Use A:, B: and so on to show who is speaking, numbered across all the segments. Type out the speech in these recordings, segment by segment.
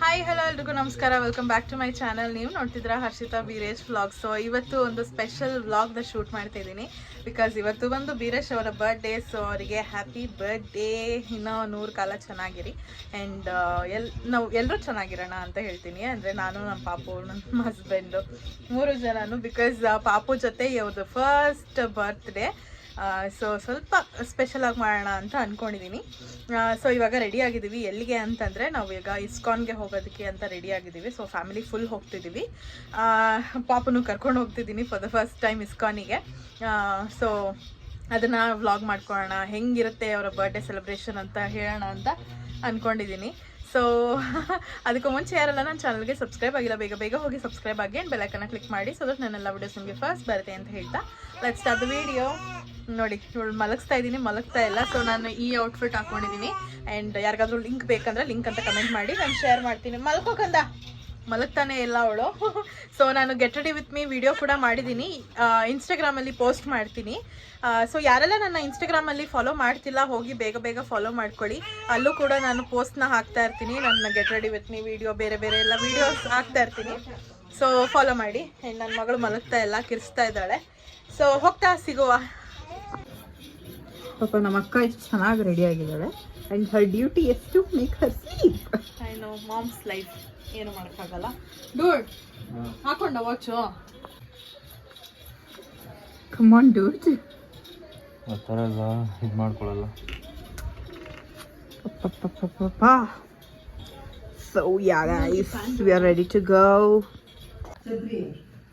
A: Hi hello ಎಲ್ರಿಗೂ ನಮಸ್ಕಾರ, welcome back to my channel. ನೀವು ನೋಡ್ತಿದ್ದೀರಾ ಹರ್ಷಿತಾ ಬೀರೇಶ್ ವ್ಲಾಗ್. ಸೊ ಇವತ್ತು ಒಂದು ಸ್ಪೆಷಲ್ ವ್ಲಾಗ್ನ ಶೂಟ್ ಮಾಡ್ತಾ ಇದ್ದೀನಿ ಬಿಕಾಸ್ ಇವತ್ತು ಬಂದು ಬೀರೇಶ್ ಅವರ ಬರ್ಡೇ. ಸೊ ಅವರಿಗೆ ಹ್ಯಾಪಿ ಬರ್ಡೇ, ಇನ್ನೂ 100 ಕಾಲ ಚೆನ್ನಾಗಿರಿ ಆ್ಯಂಡ್ ನಾವು ಎಲ್ಲರೂ ಚೆನ್ನಾಗಿರೋಣ ಅಂತ ಹೇಳ್ತೀನಿ. ಅಂದರೆ ನಾನು, ನಮ್ಮ ಪಾಪು, ನಮ್ಮ ಹಸ್ಬೆಂಡು 3 ಜನನು. ಬಿಕಾಸ್ ಪಾಪು ಜೊತೆ ಇವ್ರದ್ದು ಫಸ್ಟ್ ಬರ್ತ್ಡೇ. ಸೊ ಸ್ವಲ್ಪ ಸ್ಪೆಷಲಾಗಿ ಮಾಡೋಣ ಅಂತ ಅಂದ್ಕೊಂಡಿದ್ದೀನಿ. ಸೊ ಇವಾಗ ರೆಡಿ ಆಗಿದ್ದೀವಿ. ಎಲ್ಲಿಗೆ ಅಂತಂದರೆ ನಾವು ಈಗ ಇಸ್ಕಾನ್ಗೆ ಹೋಗೋದಕ್ಕೆ ಅಂತ ರೆಡಿ ಆಗಿದ್ದೀವಿ. ಸೊ ಫ್ಯಾಮಿಲಿ ಫುಲ್ ಹೋಗ್ತಿದ್ದೀವಿ. ಪಾಪನು ಕರ್ಕೊಂಡು ಹೋಗ್ತಿದ್ದೀನಿ ಫಾರ್ ದ ಫಸ್ಟ್ ಟೈಮ್ ಇಸ್ಕಾನಿಗೆ. ಸೊ ಅದನ್ನು ವ್ಲಾಗ್ ಮಾಡ್ಕೊಳ್ಳೋಣ, ಹೆಂಗಿರುತ್ತೆ ಅವರ ಬರ್ಡೇ ಸೆಲೆಬ್ರೇಷನ್ ಅಂತ ಹೇಳೋಣ ಅಂತ ಅಂದ್ಕೊಂಡಿದ್ದೀನಿ. ಸೊ ಅದಕ್ಕೂ ಮುಂಚೆ ಯಾರೆಲ್ಲ ನನ್ನ ಚಾನಲ್ಗೆ ಸಬ್ಸ್ಕ್ರೈಬ್ ಆಗಿಲ್ಲ, ಬೇಗ ಬೇಗ ಹೋಗಿ ಸಬ್ಸ್ಕ್ರೈಬ್ ಆಗಿ ಆ್ಯಂಡ್ ಬೆಲ್ಲೈಕನ್ನ ಕ್ಲಿಕ್ ಮಾಡಿ, ಸೊ ದಟ್ ನನ್ನೆಲ್ಲ ವೀಡಿಯೋಸ್ ನಿಮಗೆ ಫಸ್ಟ್ ಬರುತ್ತೆ ಅಂತ ಹೇಳ್ತಾ ಲೆಟ್ಸ್ ಸ್ಟಾರ್ಟ್ ದ ವಿಡಿಯೋ. ನೋಡಿ, ಇವಳು ಮಲಗಿಸ್ತಾ ಇದ್ದೀನಿ, ಮಲಗ್ತಾ ಇಲ್ಲ. ಸೊ ನಾನು ಈ ಔಟ್ಫಿಟ್ ಹಾಕ್ಕೊಂಡಿದ್ದೀನಿ ಆ್ಯಂಡ್ ಯಾರಿಗಾದ್ರೂ ಲಿಂಕ್ ಬೇಕಂದ್ರೆ ಲಿಂಕ್ ಅಂತ ಕಮೆಂಟ್ ಮಾಡಿ, ನಾನು ಶೇರ್ ಮಾಡ್ತೀನಿ. ಮಲ್ಕೋಕಂದ ಮಲಗ್ತಾನೆ ಇಲ್ಲ ಅವಳು. ಸೊ ನಾನು get ready with me video ಕೂಡ ಮಾಡಿದ್ದೀನಿ, ಇನ್ಸ್ಟಾಗ್ರಾಮಲ್ಲಿ ಪೋಸ್ಟ್ ಮಾಡ್ತೀನಿ. ಸೊ ಯಾರೆಲ್ಲ ನನ್ನ ಇನ್ಸ್ಟಾಗ್ರಾಮಲ್ಲಿ ಫಾಲೋ ಮಾಡ್ತಿಲ್ಲ, ಹೋಗಿ ಬೇಗ ಬೇಗ ಫಾಲೋ ಮಾಡ್ಕೊಳ್ಳಿ. ಅಲ್ಲೂ ಕೂಡ ನಾನು ಪೋಸ್ಟ್ನ ಹಾಕ್ತಾ ಇರ್ತೀನಿ, ನನ್ನ get ready with me video, ಬೇರೆ ಬೇರೆ ಎಲ್ಲ ವೀಡಿಯೋಸ್ ಹಾಕ್ತಾ ಇರ್ತೀನಿ. ಸೊ ಫಾಲೋ ಮಾಡಿ. ಆ್ಯಂಡ್ ನನ್ನ ಮಗಳು ಮಲಗ್ತಾ ಇಲ್ಲ, ಕಿರಿಸ್ತಾ ಇದ್ದಾಳೆ. ಸೊ ಹೋಗ್ತಾ ಸಿಗುವ. ಪಾಪ ನಮ್ಮ ಅಕ್ಕ ಎಷ್ಟು ಚೆನ್ನಾಗಿ ರೆಡಿ ಆಗಿದ್ದಾಳೆ and her duty is to make her sleep. I know, mom's life, ಏನು ಮಾಡೋಕ್ಕಾಗಲ್ಲ. ಡೂಡ್ ಹಾಕೊಂಡ ವಾಚು, ಕಮ್ ಆನ್ ಡೂಡ್.
B: ಆ ಥರ ಎಲ್ಲ ಇದು ಮಾಡ್ಕೊಳ್ಳಲ್ಲ.
A: So yeah guys, we are ready to go.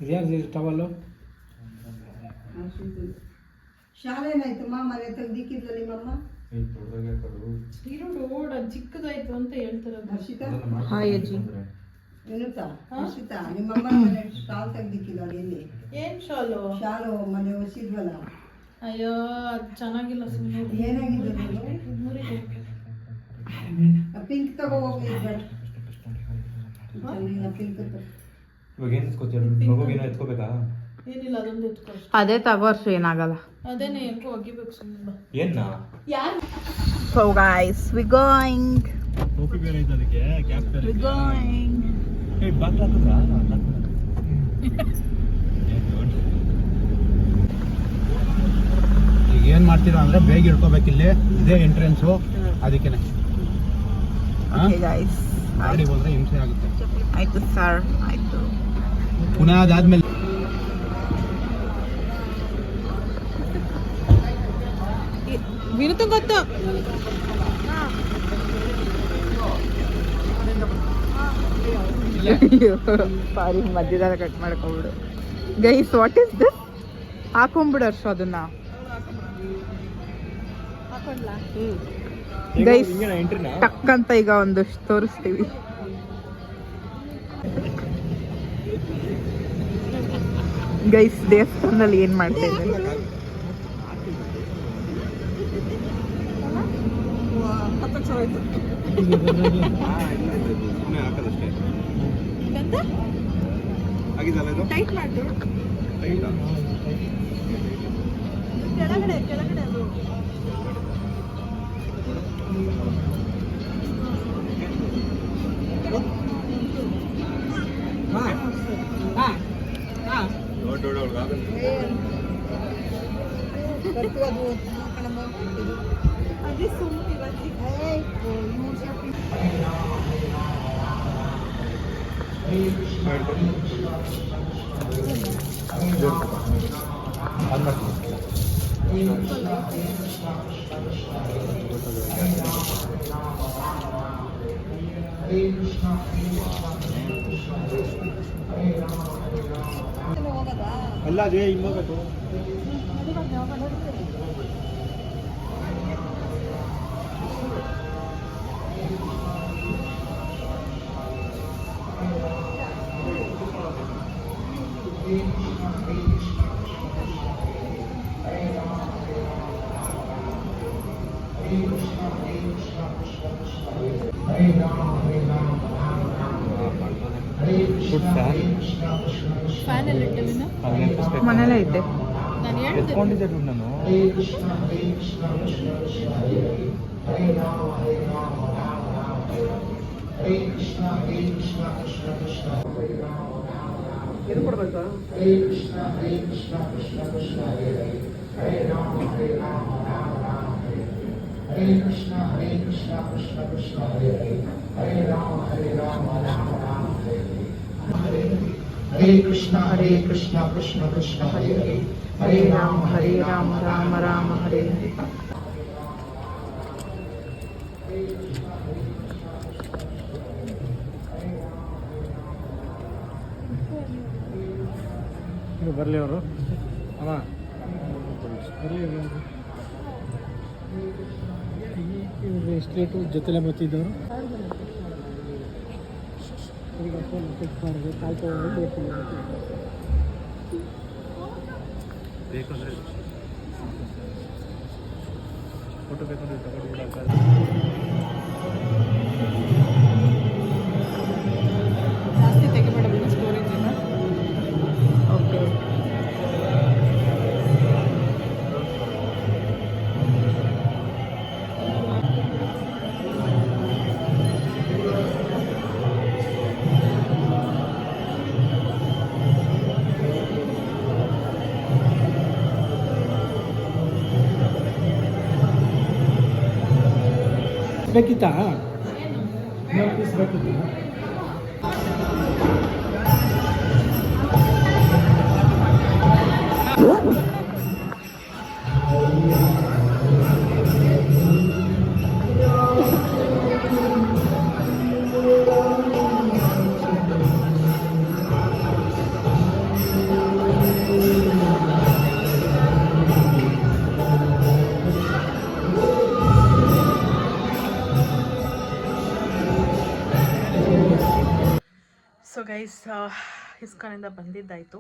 B: ಇದ್ಯಾರು ಟವಲ್ಲು?
C: ಶಾಲೆನಾಯ್ತಮ್ಮ, ಮನೆ ತೆಗ್ದಿಕ್ಕಿದ್ಲ ನಿಮ್ಮಮ್ಮ.
A: ಚಿಕ್ಕದಾಯ್ತು ಅಂತ ಹೇಳ್ತಾರೆ.
C: ಹರ್ಷಿತಾ,
A: ಹಾಯ್ ಅಜ್ಜಿ.
C: ಎನ್ನುತ್ತಾ ಹರ್ಷಿತಾ, ನಿಮ್ಮಮ್ಮ ಮನೆ ಶಾಲ್ ತೆಗ್ದಿಕ್ಕಿಲ್ಲ, ಎಲ್ಲಿ
A: ಏನ್ ಶಾಲು?
C: ಶಾಲು ಮನೆ ಹೊಸಿದ್ವಲ್ಲ.
A: ಅಯ್ಯೋ ಅದು ಚೆನ್ನಾಗಿಲ್ಲ. ಸುಮ್ಮನೆ
C: ಏನಾಗಿದೆ ಪಿಂಕ್ ತಗೋ ಹೋಗಿ. ಪಿಂಕ್
B: ಇವಾಗ ಏನು ಎತ್ಕೋತೀರ? ಮಗುಗೇನೋ ಎತ್ಕೋಬೇಕಾ?
A: ಏನಿಲ್ಲ, ಅದೊಂದು ಎತ್ಕೊ.
D: ಅದೇ ತಗೋರ್ಸು, ಏನಾಗಲ್ಲ.
A: ಅದೇನೆ ಹೆಂಗೋ ಒಗಿಬೇಕು ಸುಮ್ಮನೆ.
B: ಏನ್ನ?
A: ಯಾರು?
D: So guys, we going.
B: ಟೋಪಿ ಬೇರೆ ಇದೆ ಅದಕ್ಕೆ, ಕ್ಯಾಪ್ ಬೇರೆ.
D: We going.
B: ಏ ಬಾಕ್ಲ ಹಾಕಿದ್ರಾ? ಈಗ ಏನು ಮಾಡ್ತೀರಾ ಅಂದರೆ ಬೇಗ ಇಳ್ಕೋಬೇಕು. ಇಲ್ಲಿ ಇದೇ ಎಂಟ್ರೆನ್ಸು, ಅದಕ್ಕೇನೆ.
D: Okay guys.
B: ಗಾಡಿ ಹೋದ್ರೆ ಹಿಂಸೆ ಆಗುತ್ತೆ.
D: ಆಯ್ತು ಸರ್, ಆಯ್ತು.
B: ಪುನಃ ಅದಾದ್ಮೇಲೆ
A: ವಿನುತು ಗೊತ್ತು.
D: ಸಾರಿ, ಮಧ್ಯದಲ್ಲಿ ಕಟ್ ಮಾಡ್ಕೊಂಬಿಡು. Guys, what is this? ಹಾಕೊಂಬಿಡು ಅರ್ಷ ಅದನ್ನ. ಗೈಸ್, ಟಕ್ ಅಂತ ಈಗ ಒಂದಷ್ಟು ತೋರಿಸ್ತೀವಿ. ಗೈಸ್, ದೇವಸ್ಥಾನದಲ್ಲಿ ಏನ್ ಮಾಡ್ತಾ ಇದ್ದಾರೆ?
A: ಟೈಟ್ ಮಾಡು. ಕೆಳಗಡೆ ಕೆಳಗಡೆ ಅದು. ಅದೇ ಸುಮ್ಮನೆ
B: ಅಲ್ಲ, ಅದೇ ಹಿಂಗೆ ಹೋಗ್ಬೇಕು.
A: ಫ್ಯಾನ್ ಎಲ್ಲ ಇಟ್ಟೇನ
D: ಮನೇಲೆ ಐತೆ.
A: ನಾನು ಹೇಳ್ದೆ
B: ಎತ್ಕೊಂಡಿದ್ದೆ ನಾನು.
D: ಇದು ಕೊಡ್ಬೇಕಾ?
E: Hare Krishna, Krishna Krishna, Hare Hare, Hare Ram, Rama Rama, Hare Hare.
B: ಬರಲಿ ಅವರು ಅಮ್ಮ ಬರಲಿ ಎಷ್ಟು ಲೇಟು ಜೊತೆಲೆ ಬರ್ತಿದ್ದವರು ಈಗ ಫೋನ್ ಚೆಕ್ ಮಾಡಿದೆ ಕಾಲ್ ತೊಗೊಂಡು ಬೇಕಂದ್ರೆ ಫೋಟೋ ಬೇಕಂದ್ರೆ ತಗೊಂಡು ಬಿಡೋಕ್ಕಾಗಲ್ಲ.
D: ಜಾಸ್ತಿ ತೆಗಿಬೇಡ ಸ್ಟೋರೇಜಿನ. ಓಕೆ.
B: ಬೇಕಿತ್ತಾ ಪೀಸ್ ಬೇಕಿತ್ತಾ?
A: ಸೊ ಗೈಸ್, ಇಸ್ಕಾನಿಂದ ಬಂದಿದ್ದಾಯಿತು.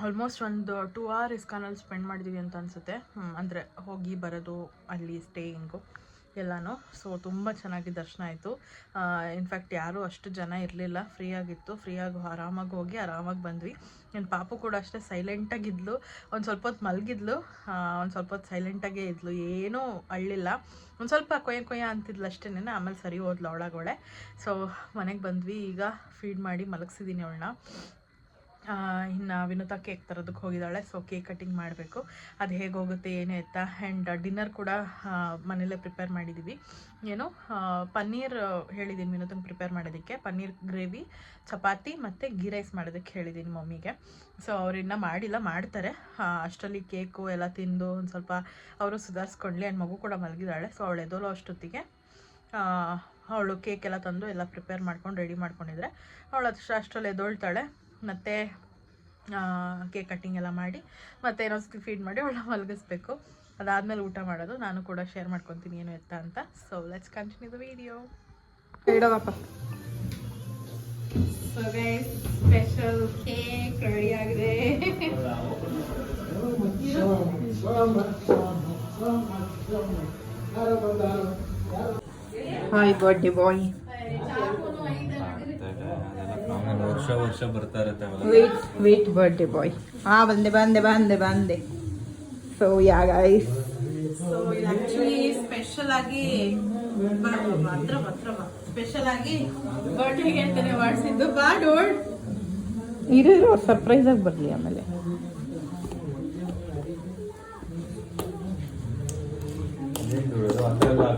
A: ಆಲ್ಮೋಸ್ಟ್ ಒಂದು 2 hour ಇಸ್ಕಾನಲ್ಲಿ ಸ್ಪೆಂಡ್ ಮಾಡಿದ್ದೀವಿ ಅಂತ ಅನಿಸುತ್ತೆ. ಅಂದರೆ ಹೋಗಿ ಬರೋದು, ಅಲ್ಲಿ ಸ್ಟೇಯಿಂಗು ಎಲ್ಲನೂ. ಸೊ ತುಂಬ ಚೆನ್ನಾಗಿ ದರ್ಶನ ಆಯಿತು. ಇನ್ಫ್ಯಾಕ್ಟ್ ಯಾರೂ ಅಷ್ಟು ಜನ ಇರಲಿಲ್ಲ, ಫ್ರೀಯಾಗಿತ್ತು. ಫ್ರೀಯಾಗಿ ಆರಾಮಾಗಿ ಹೋಗಿ ಆರಾಮಾಗಿ ಬಂದ್ವಿ. ನನ್ನ ಪಾಪು ಕೂಡ ಅಷ್ಟೇ ಸೈಲೆಂಟಾಗಿದ್ಲು. ಒಂದು ಸ್ವಲ್ಪ ಹೊತ್ತು ಮಲಗಿದ್ಲು, ಒಂದು ಸ್ವಲ್ಪ ಹೊತ್ತು ಸೈಲೆಂಟಾಗೇ ಇದ್ಲು, ಏನೂ ಅಳ್ಳಿಲ್ಲ. ಒಂದು ಸ್ವಲ್ಪ ಕೊಯ್ಯ ಅಂತಿದ್ಲು ಅಷ್ಟೇನೆ, ಆಮೇಲೆ ಸರಿ ಹೋದ್ಲು ಒಳಗೊಳೆ. ಸೊ ಮನೆಗೆ ಬಂದ್ವಿ. ಈಗ ಫೀಡ್ ಮಾಡಿ ಮಲಗಿಸಿದ್ದೀನಿ ಅವಳನ್ನ. ಇನ್ನು ವಿನುತಾ ಕೇಕ್ ತರೋದಕ್ಕೆ ಹೋಗಿದ್ದಾಳೆ. ಸೊ ಕೇಕ್ ಕಟ್ಟಿಂಗ್ ಮಾಡಬೇಕು. ಅದು ಹೇಗೆ ಹೋಗುತ್ತೆ ಏನು ಎತ್ತಾ. ಆ್ಯಂಡ್ ಡಿನ್ನರ್ ಕೂಡ ಮನೇಲೇ ಪ್ರಿಪೇರ್ ಮಾಡಿದ್ದೀವಿ. ಏನು ಪನ್ನೀರ್ ಹೇಳಿದ್ದೀನಿ ವಿನುತಂಗೆ ಪ್ರಿಪೇರ್ ಮಾಡೋದಕ್ಕೆ. ಪನ್ನೀರ್ ಗ್ರೇವಿ, ಚಪಾತಿ ಮತ್ತು ಗೀ ರೈಸ್ ಮಾಡೋದಕ್ಕೆ ಹೇಳಿದ್ದೀನಿ ಮಮ್ಮಿಗೆ. ಸೊ ಅವ್ರಿನ್ನ ಮಾಡಿಲ್ಲ, ಮಾಡ್ತಾರೆ. ಅಷ್ಟರಲ್ಲಿ ಕೇಕು ಎಲ್ಲ ತಿಂದು ಒಂದು ಸ್ವಲ್ಪ ಅವರು ಸುಧಾರಿಸ್ಕೊಂಡ್ಲಿ. ಆ್ಯಂಡ್ ಮಗು ಕೂಡ ಮಲಗಿದ್ದಾಳೆ. ಸೊ ಅವಳು ಎದೋಲೋ ಅಷ್ಟೊತ್ತಿಗೆ ಅವಳು ಕೇಕ್ ಎಲ್ಲ ತಂದು ಎಲ್ಲ ಪ್ರಿಪೇರ್ ಮಾಡ್ಕೊಂಡು ರೆಡಿ ಮಾಡ್ಕೊಂಡಿದ್ರೆ ಅವಳು ಅಷ್ಟರಲ್ಲಿ ಎದೊಳ್ತಾಳೆ. ಮತ್ತು ಕೇಕ್ ಕಟ್ಟಿಂಗ್ ಎಲ್ಲ ಮಾಡಿ ಮತ್ತು ಇನ್ನೊಂದ್ಸತಿ ಫೀಡ್ ಮಾಡಿ ಅವಳ ಮಲಗಿಸ್ಬೇಕು. ಅದಾದಮೇಲೆ ಊಟ ಮಾಡೋದು. ನಾನು ಕೂಡ ಶೇರ್ ಮಾಡ್ಕೊತೀನಿ ಏನು ಎತ್ತ ಅಂತ. So let's continue the video.
D: ಇಡೋದಪ್ಪ.
A: So guys, special cake ready ಆಗಿದೆ.
D: Hi birthday boy.
E: ವರ್ಷ ಬರ್ತಾ ಇರುತ್ತೆ.
D: Wait birthday boy. ಬಂದೆ. ಸೊ ಯಾ ಗೈಸ್,
A: ಸೊ ಇದು ಆ್ಯಕ್ಚುಲಿ ಸ್ಪೆಷಲ್ ಆಗಿ ಸ್ಪೆಷಲ್ ಆಗಿ ಬರ್ಡೇಗೆ ಅಂತಾನೆ ಮಾಡಿಸಿದ್ದು. ಡೋಡ್
D: ಇರೋ ಸರ್ಪ್ರೈಸ್ ಆಗಿ ಬರಲಿ ಆಮೇಲೆ.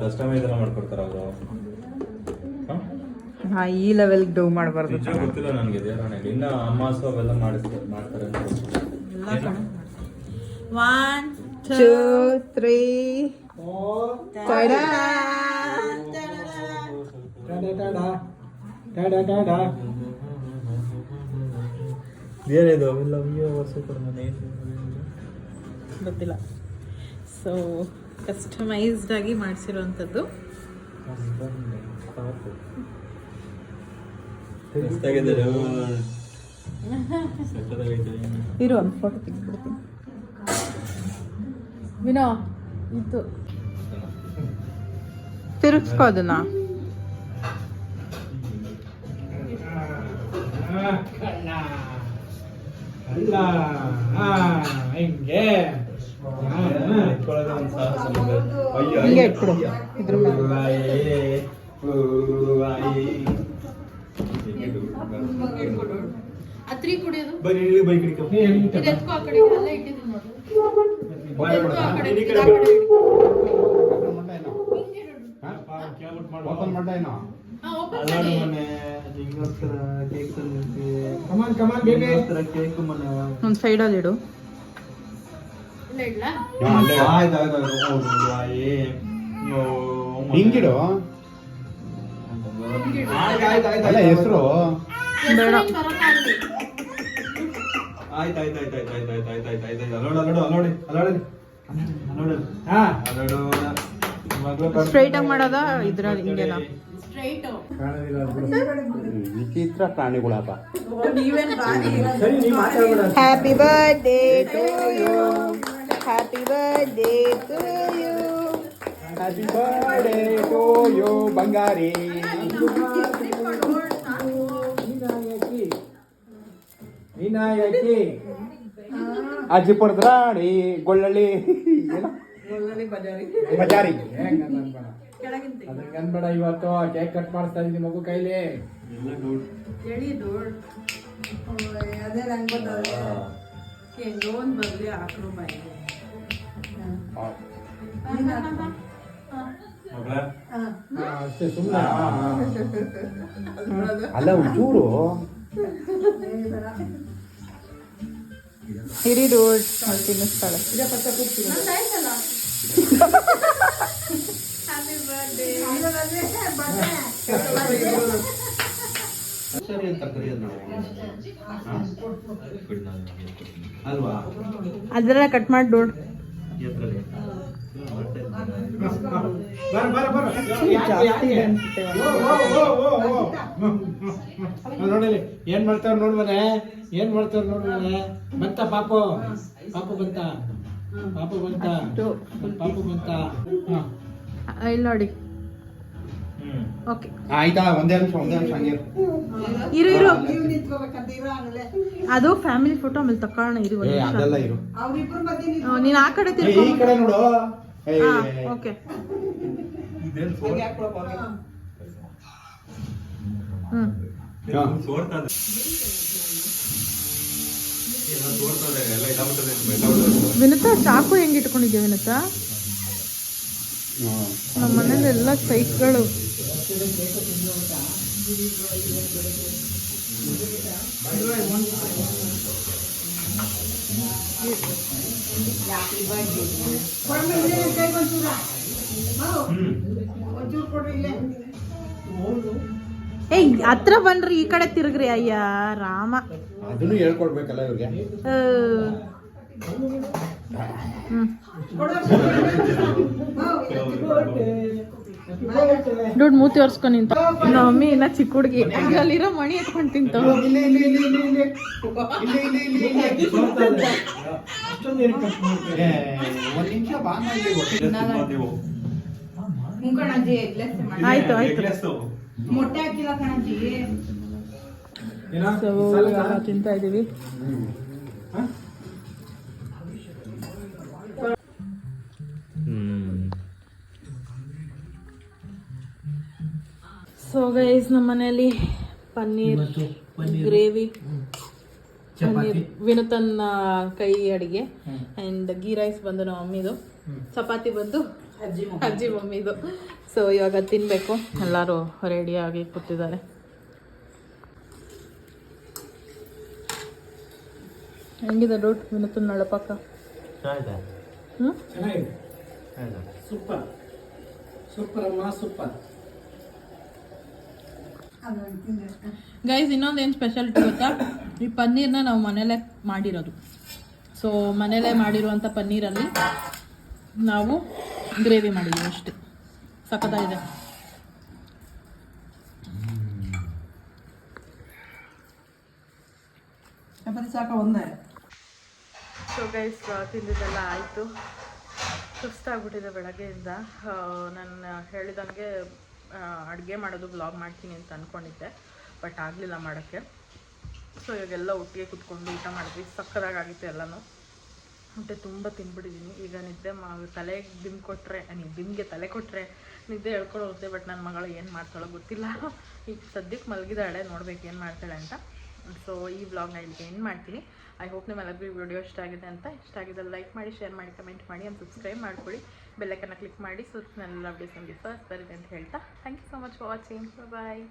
E: ಕಸ್ಟಮೈಸ್ ಎಲ್ಲ ಮಾಡ್ಕೊಡ್ತಾರ ಅವರು.
D: ಹಾ, ಈ ಲೆವೆಲ್ ಡೋ ಮಾಡಬಾರ್ದು.
E: ಗೊತ್ತಿಲ್ಲ ನನಗೆ ದೇವರಾಣೆಗೆ. ಇನ್ನ ಅಮ್ಮಾಸು ಅವೆಲ್ಲ ಮಾಡ್ತಾರೆ ಅಂತ.
A: 1
D: 2 3
E: ಏನಿದು ಅವೆಲ್ಲ ವರ್ಷ ಕೂಡ ಮನೆ
A: ಗೊತ್ತಿಲ್ಲ. ಸೊ ಕಸ್ಟಮೈಸ್ಡ್ ಆಗಿ ಮಾಡಿಸಿರುವಂಥದ್ದು.
D: ಇರು, ಒಂದು ಫೋಟೋ ತೆಗೆದ್ಬಿಡ್ತೀನಿ. ವಿನೋ, ಇದು ತಿರುಗಿಸ್ಕೋ ಅದನ್ನ. ಹಿಂಗೆ ಇಟ್ಬಿಡು ಇದ್ರ ಮೇಲೆ.
A: ಅತ್ರಿ ಕುಡಿಯೋದು
B: ಬೈಕ್
A: ಇದು ಎತ್ಕೋ ಆ ಕಡೆ ಅಲ್ಲ ಇಟ್ಟಿದ್ದೀನಿ ನೋಡು ಎತ್ಕೋ ಆ ಕಡೆ ಇದು ಆ ಕಡೆ ಇಡು.
B: ಓಪನ್ ಮಾಡ್ತಾ ಏನೋ
A: ಹಾ ಓಪನ್
F: ಅಲ್ಲಾಡು
A: ಮಾಡಿ
F: ಮನೆ ನಿಂಗೋಸ್ಕರ ಕೇಕ್ ತಂದಿದ್ದೆ
B: ಕಮಾನ್ ಕಮಾನ್ ಬೇಬಿ
F: ನಿಂಗೋಸ್ಕರ ಕೇಕ್ ಮನೆ
D: ಒಂದು ಸೈಡಲ್ಲಿ ಇಡು.
A: ಇಲ್ಲ ಇಡ್ಲಾ
F: ಆಯ್ತು
B: ಹಿಂಗಿಡು ಅಲ್ಲ ಹೆಸರು
D: ಬೇಡ.
A: ಹೆಸ್ರು ಬರಲ್ಲ ಅಲ್ಲಿ.
D: ಸ್ಟ್ರೈಟ್ ಆಗಿ ಮಾಡೋದ ಇದ್ರಲ್ಲಿ ಹಿಂಗೆನಾ?
A: Straight.
B: ವಿಚಿತ್ರ ಪ್ರಾಣಿಗಳಪ್ಪ
A: ನೀವೇನ್ ಬಾರಿ
B: ಸರಿ ನೀ ಮಾತಾಡ್ಬೇಡ
D: happy birthday to you, happy birthday to you.
B: Happy birthday to you ಬಂಗಾರಿ ವಿನಾಯಕಿ ಅಜ್ಜಿ ಪಡ್ದ್ರಾಣಿ ಗೊಳ್ಳಳ್ಳಿ ಬಜಾರಿ ಅದಕ್ಕೆ ಅನ್ಬೇಡ. ಇವತ್ತು ಕೇಕ್ ಕಟ್ ಮಾಡಿಸ್ತಾ ಇದ್ದೀನಿ ಮಗು ಕೈಲಿ.
C: ಅದೇ ನಂಗೆ ಗೊತ್ತಾದ್ರೆ
A: ಲೋನ್ ಬರ್ಲಿ ಹಾಕ್ರು ಬಾಯಿಗೆ
B: ಅಷ್ಟೇ ಸುಮ್ಮನೆ ಅಲ್ಲ ಒಂಚೂರು
D: ಇರಿ ಡೋಡ್ ಅಲ್ಲಿ ತಿನ್ನಿಸ್ತಾಳೆ.
F: ಸರಿ ಅಂತ ಕರೆಯೋದು ನಾವು ಅಲ್ವಾ
D: ಅದೆಲ್ಲ ಕಟ್ ಮಾಡಿ ಡೋಡ್.
F: ಎದ್ರಲ್ಲಿ
D: ಜಾಸ್ತಿ ಇದೆ ಅನ್ಸುತ್ತೆ.
B: ನೋಡಿ ಏನ್ ಮಾಡ್ತಾರ ನೋಡ್ ಮನೆ, ಏನ್ ಮಾಡ್ತಾರ ನೋಡ್ ಮನೆ. ಬಂತ ಪಾಪು, ಪಾಪು ಬಂತ, ಪಾಪು ಬಂತ, ಪಾಪು ಬಂತ.
D: ಇಲ್ಲಿ ನೋಡಿ. ಓಕೆ
B: ಆಯ್ತಾ ಒಂದೇ ನಿಮಿಷ ಹಂಗೆ
D: ಇರು ಇರು.
C: ನೀವು ನಿಂತ್ಕೋಬೇಕಂತ ಇರೋ ಆಗಲೇ
D: ಅದು ಫ್ಯಾಮಿಲಿ ಫೋಟೋ ಆಮೇಲೆ ತಕೊಳ್ಳೋಣ. ಇರು ಒಂದು ನಿಮಿಷ.
B: ಅದೆಲ್ಲ ಇರು
C: ಅವ್ರಿಬ್ರು ಮಧ್ಯೆ
D: ನೀನ್ ಆ ಕಡೆ
B: ಈ
D: ತಿರ್ಕೊ.
B: ಕಡೆ ನೋಡು.
D: ಓಕೆ ವಿನುತಾ ಚಾಕು ಹೆಂಗ್ ಇಟ್ಕೊಂಡಿದ್ಯಾ ವಿನುತಾ? ನಮ್ಮ ಮನೇಲಿ ಎಲ್ಲ ಸೈಟ್ಗಳು.
C: ಒಂಚೂರು ಕೊಡ್ರಿ ಇಲ್ಲೇ.
D: ಏಯ್ ಹತ್ರ ಬನ್ರಿ, ಈ ಕಡೆ ತಿರುಗ್ರಿ. ಅಯ್ಯ ರಾಮ.
B: ಅದನ್ನು ಹೇಳ್ಕೊಡ್ಬೇಕಲ್ಲ ಇವ್ರಿಗೆ. ದುಡ್ಡು ಮೂತಿ ಒರ್ಸ್ಕೊ ನಿಂತ. ನಮ್ಮ ಮಮ್ಮಿ ಇನ್ನ ಚಿಕ್ಕ ಹುಡುಗಿ, ಅಲ್ಲಿರೋ ಮಣಿ ಎತ್ಕೊಂಡು ತಿಂತ. ಒಂದ್ ನಿಮಿಷ ಬಾ
D: ಆಯ್ತು ಆಯ್ತು.
C: ಮೊಟ್ಟೆ ಹಾಕಿಲ್ಲ ಕಣಜ್ಜಿ.
D: ಸೊ ತಿಂತಾ ಇದೀವಿ. ಸೊ ಗೈಸ್ ನಮ್ಮ ಮನೆಯಲ್ಲಿ ಪನ್ನೀರ್ ಗ್ರೇವಿ, ಪನ್ನೀರ್ ವಿನುತನ್ನ ಕೈ ಅಡಿಗೆ, ಆ್ಯಂಡ್ ಗೀ ರೈಸ್ ಬಂದು ನಮ್ಮ ಮಮ್ಮಿದು, ಚಪಾತಿ ಬಂದು ಅಜ್ಜಿ ಮಮ್ಮಿದು. ಸೊ ಇವಾಗ ತಿನ್ನಬೇಕು. ಎಲ್ಲರೂ ರೆಡಿಯಾಗಿ ಕೂತಿದ್ದಾರೆ. ಹೆಂಗಿದೆ ಡೌಟ್ ವಿನುತನ್ ನಳಪಕ್ಕ? ಹ್ಞೂ
B: ಸೂಪರ್ ಸೂಪರ್ ಅಮ್ಮ ಸೂಪರ್.
D: ಗೈಸ್ ಇನ್ನೊಂದೇನು ಸ್ಪೆಷಾಲಿಟಿ ಗೊತ್ತಾ? ಈ ಪನ್ನೀರ್ನ ನಾವು ಮನೇಲೇ ಮಾಡಿರೋದು. ಸೊ ಮನೇಲೇ ಮಾಡಿರುವಂಥ ಪನ್ನೀರಲ್ಲಿ ನಾವು ಗ್ರೇವಿ ಮಾಡಿದ್ದೀವಿ ಅಷ್ಟೇ. ಸಖತ್ತಾಗಿದೆ.
C: ಸಾಕ ಒಂದೇ.
A: ಸೊ ಗೈಸ್ ತಿಂದಿದ್ದೆಲ್ಲ ಆಯಿತು. ಸುಸ್ತಾಗ್ಬಿಟ್ಟಿದೆ ಬೆಳಗ್ಗೆಯಿಂದ. ನಾನು ಹೇಳಿದಂಗೆ ಅಡುಗೆ ಮಾಡೋದು ಬ್ಲಾಗ್ ಮಾಡ್ತೀನಿ ಅಂತ ಅಂದ್ಕೊಂಡಿದ್ದೆ, ಬಟ್ ಆಗಲಿಲ್ಲ ಮಾಡೋಕ್ಕೆ. ಸೊ ಇವಾಗೆಲ್ಲ ಒಟ್ಟಿಗೆ ಕುತ್ಕೊಂಡು ಊಟ ಮಾಡಿದ್ವಿ. ಸಕ್ಕತ್ತಾಗಿತ್ತು ಎಲ್ಲನೂ. ಹೊಟ್ಟೆ ತುಂಬ ತಿನ್ಬಿಟ್ಟಿದ್ದೀನಿ. ಈಗ ನಿದ್ದೆ ತಲೆಗೆ ಬಿಮ್ಗೆ ತಲೆ ಕೊಟ್ಟರೆ ನಿದ್ದೆ ಹೇಳ್ಕೊಂಡು ಹೋಗುತ್ತೆ. ಬಟ್ ನನ್ನ ಮಗಳು ಏನು ಮಾಡ್ತಾಳೋ ಗೊತ್ತಿಲ್ಲ. ಈಗ ಸದ್ಯಕ್ಕೆ ಮಲಗಿದಾಳೆ, ನೋಡ್ಬೇಕು ಏನು ಮಾಡ್ತಾಳೆ ಅಂತ. ಸೊ ಈ ವ್ಲಾಗ್ನ ಇಲ್ಲಿಗೆ ಎಂಡ್ ಮಾಡ್ತೀನಿ. ಐ ಹೋಪ್ ನಿಮ್ಮೆಲ್ಲರಿಗೂ ಈ ವಿಡಿಯೋ ಇಷ್ಟ ಆಗಿದೆ ಅಂತ. ಇಷ್ಟ ಆಗಿದ್ದಲ್ಲಿ ಲೈಕ್ ಮಾಡಿ, ಶೇರ್ ಮಾಡಿ, ಕಮೆಂಟ್ ಮಾಡಿ ಆ್ಯಂಡ್ ಸಬ್ಸ್ಕ್ರೈಬ್ ಮಾಡ್ಕೊಳ್ಳಿ. ಬೆಲ್ಲೈಕನ್ನ ಕ್ಲಿಕ್ ಮಾಡಿ. ಸೊ ನನ್ನ ಅಪ್ಡೇಟ್ಸ್ ನಮಗೆ ಫಸ್ಟ್ ಬರುತ್ತೆ ಅಂತ ಹೇಳ್ತಾ thank you so much for watching. Bye.